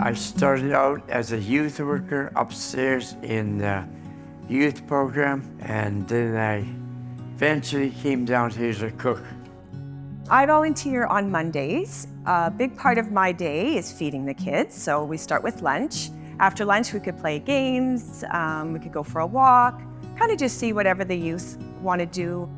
I started out as a youth worker upstairs in the youth program, and then I eventually came down here as a cook. I volunteer on Mondays. A big part of my day is feeding the kids, so we start with lunch. After lunch, we could play games, we could go for a walk, kind of just see whatever the youth want to do.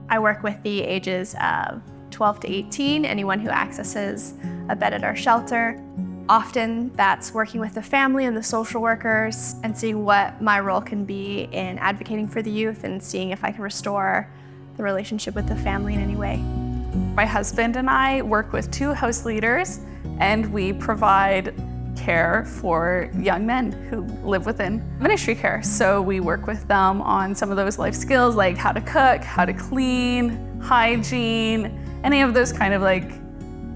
I work with the ages of 12 to 18, anyone who accesses a bed at our shelter. Often that's working with the family and the social workers and seeing what my role can be in advocating for the youth and seeing if I can restore the relationship with the family in any way. My husband and I work with 2 house leaders, and we provide care for young men who live within ministry care. So we work with them on some of those life skills like how to cook, how to clean, hygiene, any of those kind of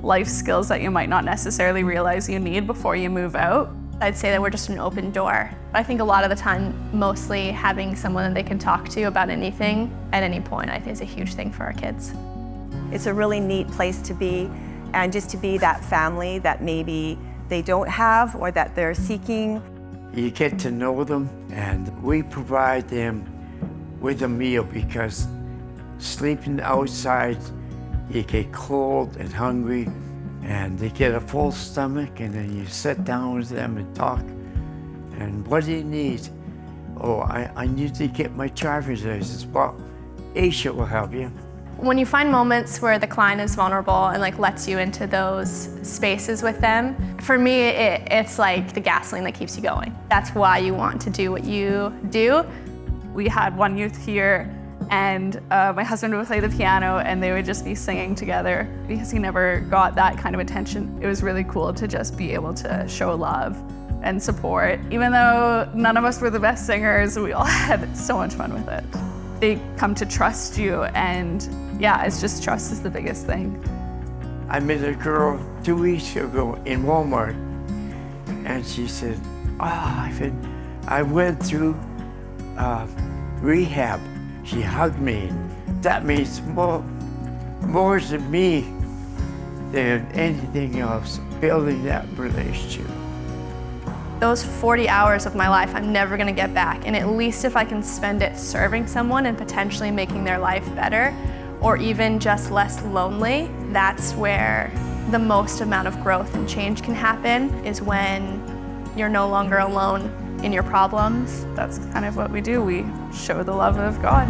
life skills that you might not necessarily realize you need before you move out. I'd say that we're just an open door. I think a lot of the time, mostly having someone that they can talk to about anything at any point, I think is a huge thing for our kids. It's a really neat place to be, and just to be that family that maybe they don't have or that they're seeking. You get to know them, and we provide them with a meal, because sleeping outside, you get cold and hungry, and they get a full stomach, and then you sit down with them and talk. And what do you need? Oh, I need to get my driver's license. Well, Aisha will help you. When you find moments where the client is vulnerable and lets you into those spaces with them, for me, it's like the gasoline that keeps you going. That's why you want to do what you do. We had one youth here, and my husband would play the piano, and they would just be singing together because he never got that kind of attention. It was really cool to just be able to show love and support. Even though none of us were the best singers, we all had so much fun with it. They come to trust you, and yeah, it's just trust is the biggest thing. I met a girl 2 weeks ago in Walmart, and she said, I went through rehab. She hugged me. That means more to me than anything else, building that relationship. Those 40 hours of my life I'm never gonna get back, and at least if I can spend it serving someone and potentially making their life better, or even just less lonely, that's where the most amount of growth and change can happen, is when you're no longer alone in your problems. That's kind of what we do. We show the love of God.